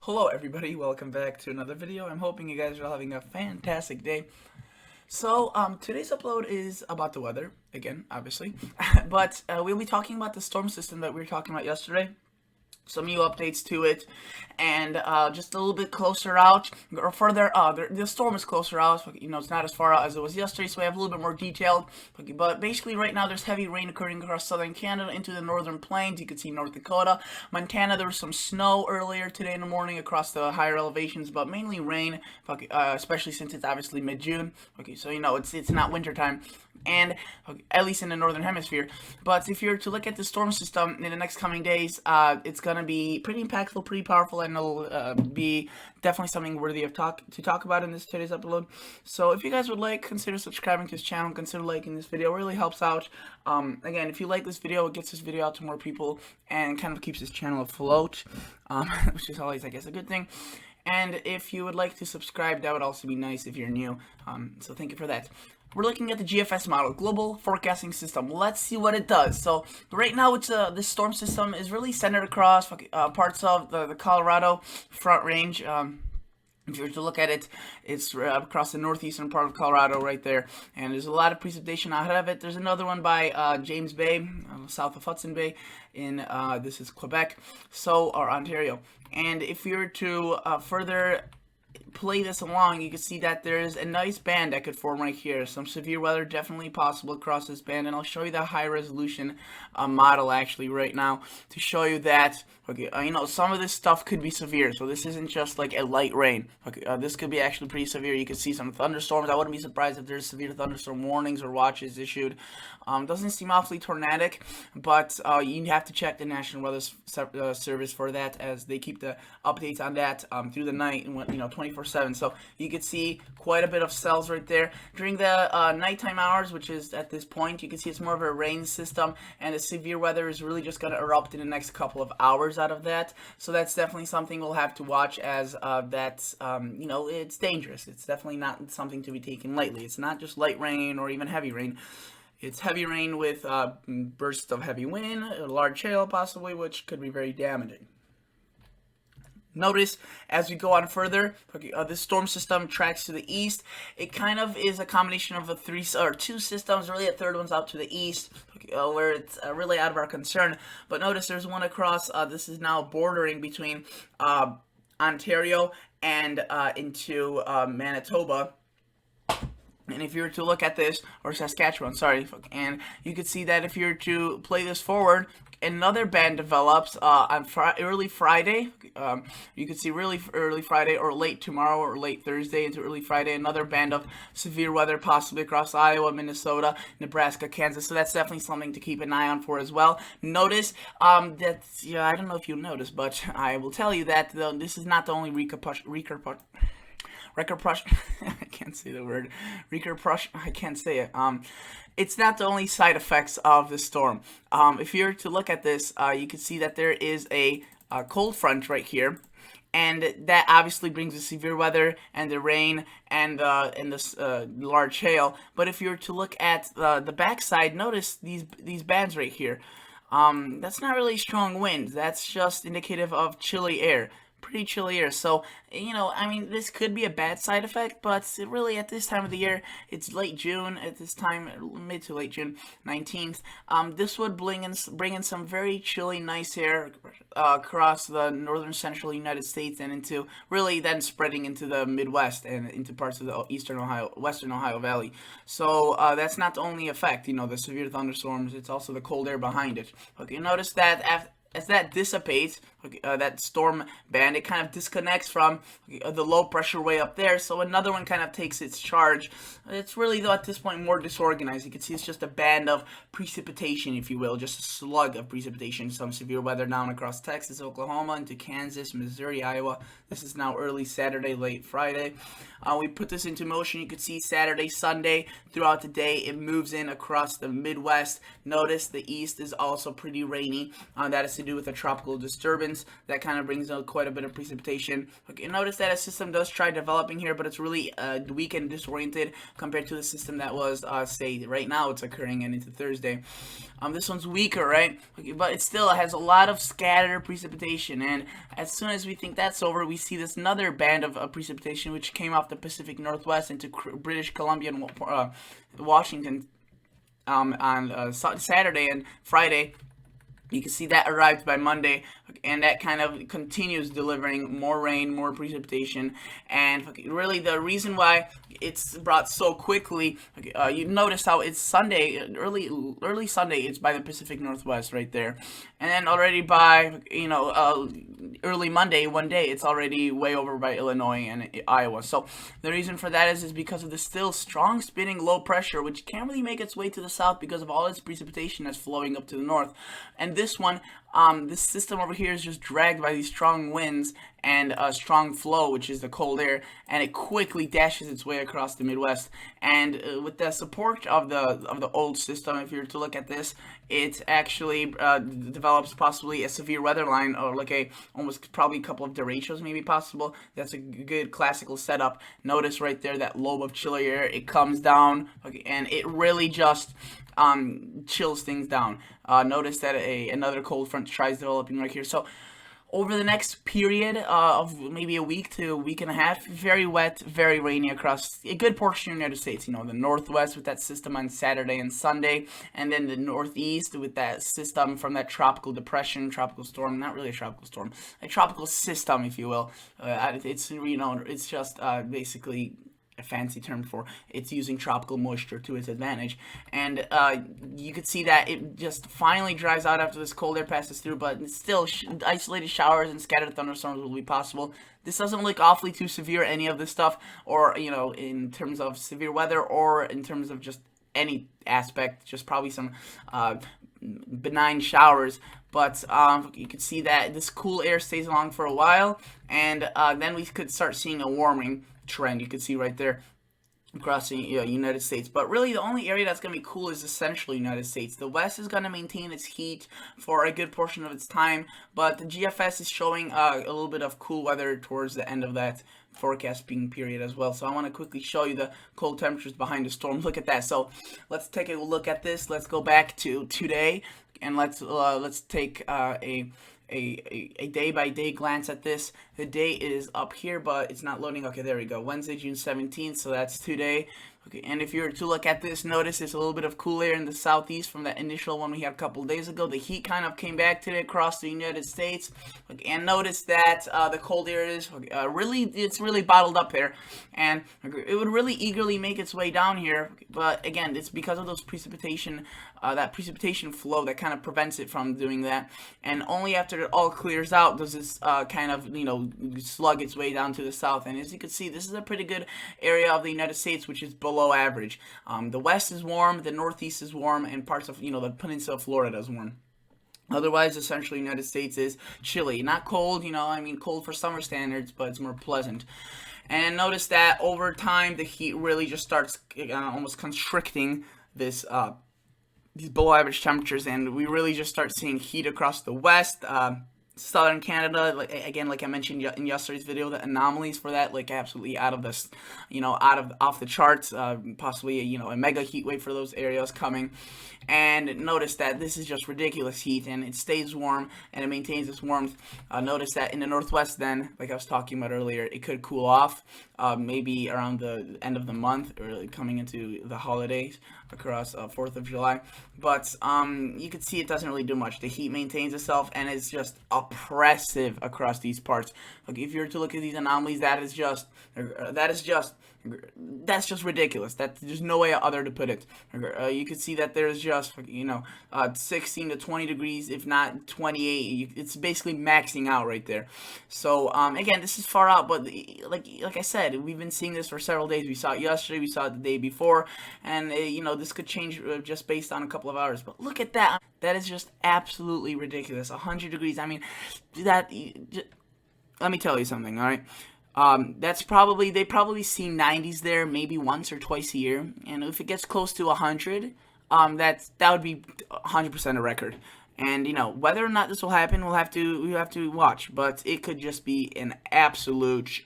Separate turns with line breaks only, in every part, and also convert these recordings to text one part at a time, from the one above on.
Hello everybody, welcome back to another video. I'm hoping you guys are having a fantastic day. So, today's upload is about the weather, again, obviously, but we'll be talking about the storm system that we were talking about yesterday. Some new updates to it, and just a little bit closer out, or further, the storm is closer out, it's not as far out as it was yesterday, so we have a little bit more detailed, but basically right now there's heavy rain occurring across southern Canada into the northern plains. You can see North Dakota, Montana. There was some snow earlier today in the morning across the higher elevations, but mainly rain, especially since it's obviously mid-June, so it's not wintertime, and at least in the northern hemisphere. But if you're to look at the storm system in the next coming days, it's gonna be pretty impactful, pretty powerful, and it'll be definitely something worthy of to talk about in today's upload. So if you guys would like, consider subscribing to this channel, consider liking this video. It really helps out. Again, if you like this video, it gets this video out to more people and kind of keeps this channel afloat, which is always, I guess, a good thing. And if you would like to subscribe, that would also be nice if you're new. So thank you for that. We're looking at the GFS model, Global Forecasting System. Let's see what it does. So right now, this storm system is really centered across parts of the Colorado Front Range. If you were to look at it, it's across the northeastern part of Colorado right there. And there's a lot of precipitation ahead of it. There's another one by James Bay, south of Hudson Bay, in this is Quebec, or Ontario. And if you were to further play this along, you can see that there's a nice band that could form right here. Some severe weather definitely possible across this band, and I'll show you the high resolution model actually right now to show you that some of this stuff could be severe, so this isn't just like a light rain. This could be actually pretty severe. You could see some thunderstorms. I wouldn't be surprised if there's severe thunderstorm warnings or watches issued. Doesn't seem awfully tornadic, but you have to check the National Weather Service for that, as they keep the updates on that through the night and 24/7. So you could see quite a bit of cells right there during the nighttime hours, which is at this point. You can see it's more of a rain system, and the severe weather is really just going to erupt in the next couple of hours out of that. So that's definitely something we'll have to watch, as it's dangerous. It's definitely not something to be taken lightly. It's not just light rain or even heavy rain. It's heavy rain with bursts of heavy wind, a large hail possibly, which could be very damaging. Notice as we go on further, this storm system tracks to the east. It kind of is a combination of two systems. Really, a third one's out to the east, where it's really out of our concern. But notice there's one across. This is now bordering between Ontario and into Manitoba. And if you were to look at this, or Saskatchewan, sorry, and you could see that if you were to play this forward, another band develops on early Friday. You could see really early Friday, or late tomorrow, or late Thursday into early Friday. Another band of severe weather possibly across Iowa, Minnesota, Nebraska, Kansas. So that's definitely something to keep an eye on for as well. Notice I don't know if you'll notice, but I will tell you that this is not the only I can't say the word. I can't say it. It's not the only side effects of the storm. If you were to look at this, you can see that there is a cold front right here, and that obviously brings the severe weather and the rain and the large hail. But if you were to look at the backside, notice these bands right here. That's not really strong winds. That's just indicative of chilly air. Pretty chilly air. So, this could be a bad side effect, but really at this time of the year, it's late June, at this time, mid to late June, 19th, this would bring in some very chilly, nice air across the northern central United States, and into really then spreading into the Midwest and into parts of the western Ohio Valley. So that's not the only effect, the severe thunderstorms, it's also the cold air behind it. You notice that as that dissipates, that storm band, it kind of disconnects from the low pressure way up there, so another one kind of takes its charge. It's really, though, at this point more disorganized. You can see it's just a band of precipitation, if you will, just a slug of precipitation. Some severe weather down across Texas, Oklahoma, into Kansas, Missouri, Iowa. This is now early Saturday, late Friday. We put this into motion. You can see Saturday, Sunday, throughout the day, it moves in across the Midwest. Notice the east is also pretty rainy. That has to do with a tropical disturbance. winds. That kind of brings out quite a bit of precipitation. Okay, notice that a system does try developing here, but it's really weak and disoriented compared to the system that was, say, right now it's occurring and into Thursday. This one's weaker, right? Okay, but it still has a lot of scattered precipitation, and as soon as we think that's over, we see this another band of precipitation which came off the Pacific Northwest into British Columbia and Washington on Saturday and Friday. You can see that arrived by Monday, and that kind of continues delivering more rain, more precipitation, and really the reason why it's brought so quickly, you notice how it's Sunday, early Sunday, it's by the Pacific Northwest right there, and then already by, early Monday, one day, it's already way over by Illinois and Iowa. So the reason for that is because of the still strong spinning low pressure, which can't really make its way to the south because of all its precipitation that's flowing up to the north. And this one, this system over here is just dragged by these strong winds and a strong flow, which is the cold air, and it quickly dashes its way across the Midwest. And with the support of the old system, if you were to look at this, it actually develops possibly a severe weather line, or like almost probably a couple of derechos maybe possible. That's a good classical setup. Notice right there that lobe of chilly air, it comes down, okay, and it really just chills things down. Notice that another cold front tries developing right here. So over the next period of maybe a week to a week and a half, very wet, very rainy across a good portion of the United States. The Northwest with that system on Saturday and Sunday, and then the Northeast with that system from that tropical depression, tropical storm, not really a tropical storm, a tropical system, if you will. It's just basically a fancy term for it's using tropical moisture to its advantage, and you could see that it just finally dries out after this cold air passes through, but still isolated showers and scattered thunderstorms will be possible. This doesn't look awfully too severe, any of this stuff, or in terms of severe weather or in terms of just any aspect, just probably some benign showers. But you can see that this cool air stays along for a while, and then we could start seeing a warming trend. You can see right there across the United States. But really the only area that's going to be cool is the central United States. The West is going to maintain its heat for a good portion of its time, but the GFS is showing a little bit of cool weather towards the end of that forecasting period as well. So I want to quickly show you the cold temperatures behind the storm. Look at that. So let's take a look at this. Let's go back to today, and let's take a day-by-day glance at this. The day is up here, but it's not loading. Okay, there we go. Wednesday, June 17th, so that's today. Okay, and if you were to look at this, notice there's a little bit of cool air in the southeast from that initial one we had a couple of days ago. The heat kind of came back today across the United States. Okay, and notice that the cold air is it's really bottled up there, and it would really eagerly make its way down here. But again, it's because of those precipitation, that precipitation flow that kind of prevents it from doing that. And only after it all clears out does this kind of slug its way down to the south. And as you can see, this is a pretty good area of the United States, which is below average. The west is warm, the northeast is warm, and parts of the peninsula of Florida is warm. Otherwise, the central United States is chilly, not cold. Cold for summer standards, but it's more pleasant. And notice that over time, the heat really just starts almost constricting this these below average temperatures, and we really just start seeing heat across the west. Southern Canada, like I mentioned in yesterday's video, the anomalies for that, absolutely out of this, off the charts, possibly, a mega heat wave for those areas coming. And notice that this is just ridiculous heat, and it stays warm, and it maintains its warmth. Notice that in the northwest then, like I was talking about earlier, it could cool off, maybe around the end of the month, or coming into the holidays across 4th of July. But you can see it doesn't really do much. The heat maintains itself, and it's just oppressive across these parts. If you were to look at these anomalies, that's just ridiculous. There's no way other to put it. You can see that there's just 16 to 20 degrees, if not 28. It's basically maxing out right there. So again, this is far out, but like I said, we've been seeing this for several days. We saw it yesterday, we saw it the day before, and this could change just based on a couple of hours. But look at that. That is just absolutely ridiculous. 100 degrees. Let me tell you something, all right? They probably see 90s there maybe once or twice a year, and if it gets close to 100, that would be 100% a record. And whether or not this will happen, we have to watch. But it could just be an absolute.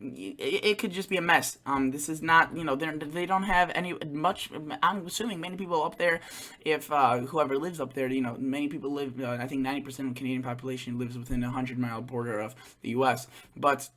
It could just be a mess. This is not, they don't have any much. I'm assuming many people up there, if whoever lives up there, many people live. I think 90% of the Canadian population lives within a 100-mile border of the U.S. But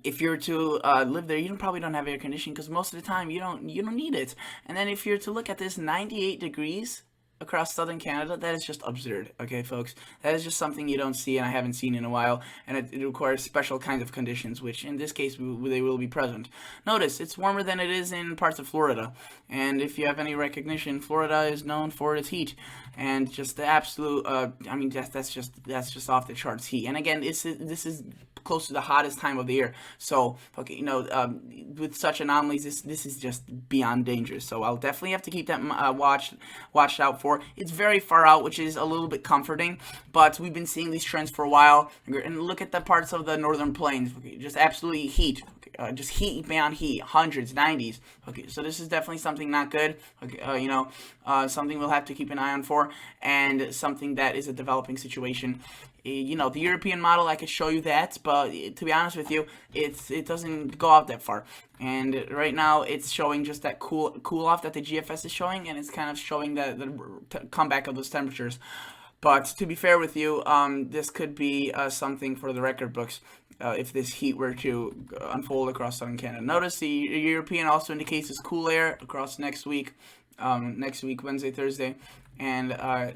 if you're to live there, you probably don't have air conditioning because most of the time you don't need it. And then if you're to look at this, 98 degrees across southern Canada, that is just absurd. Okay, folks, that is just something you don't see, and I haven't seen in a while, and it requires special kinds of conditions, which in this case they will be present. Notice it's warmer than it is in parts of Florida, and if you have any recognition, Florida is known for its heat, and just the absolute. I mean, that's just off the charts heat. And again, this is close to the hottest time of the year. So, okay, with such anomalies, this is just beyond dangerous. So I'll definitely have to keep that watched out for. It's very far out, which is a little bit comforting, but we've been seeing these trends for a while. And look at the parts of the northern plains, okay, just absolutely heat. Just heat beyond heat, hundreds, 90s. Okay, so this is definitely something not good. Okay, something we'll have to keep an eye on for, and something that is a developing situation. The European model, I could show you that, but to be honest with you, it doesn't go out that far. And right now, it's showing just that cool off that the GFS is showing, and it's kind of showing the comeback of those temperatures. But to be fair with you, this could be something for the record books if this heat were to unfold across southern Canada. Notice the European also indicates this cool air across next week, Wednesday, Thursday, and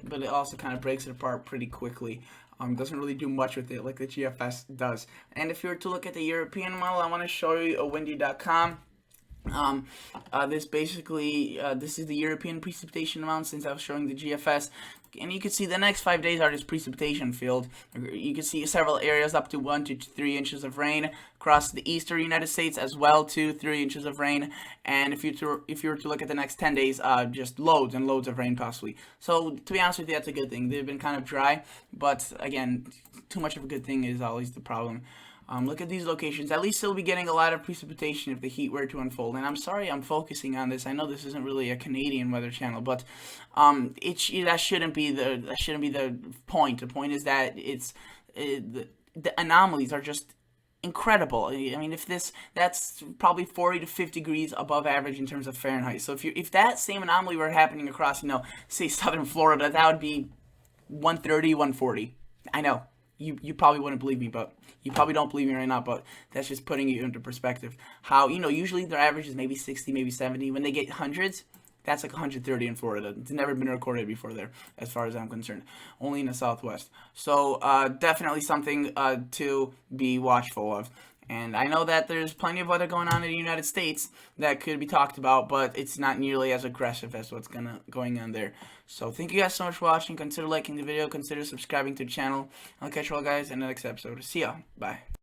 but it also kind of breaks it apart pretty quickly. Doesn't really do much with it like the GFS does. And if you were to look at the European model, I want to show you a windy.com. This is the European precipitation amount since I was showing the GFS. And you can see the next 5 days are just precipitation field. You can see several areas up to 1 to 3 inches of rain across the eastern United States, as well 2 to 3 inches of rain. And if you were to look at the next 10 days, just loads and loads of rain possibly. So to be honest with you, that's a good thing. They've been kind of dry, but again, too much of a good thing is always the problem. Look at these locations. At least they'll be getting a lot of precipitation if the heat were to unfold. And I'm sorry I'm focusing on this. I know this isn't really a Canadian weather channel, but that shouldn't be the point. The point is that the anomalies are just incredible. I mean, that's probably 40 to 50 degrees above average in terms of Fahrenheit. So if that same anomaly were happening across, say southern Florida, that would be 130, 140. I know. You probably wouldn't believe me, but you probably don't believe me right now, but that's just putting it into perspective. How, usually their average is maybe 60, maybe 70. When they get hundreds, that's like 130 in Florida. It's never been recorded before there, as far as I'm concerned. Only in the Southwest. So definitely something to be watchful of. And I know that there's plenty of weather going on in the United States that could be talked about, but it's not nearly as aggressive as what's going on there. So thank you guys so much for watching. Consider liking the video. Consider subscribing to the channel. I'll catch you all guys in the next episode. See ya. Bye.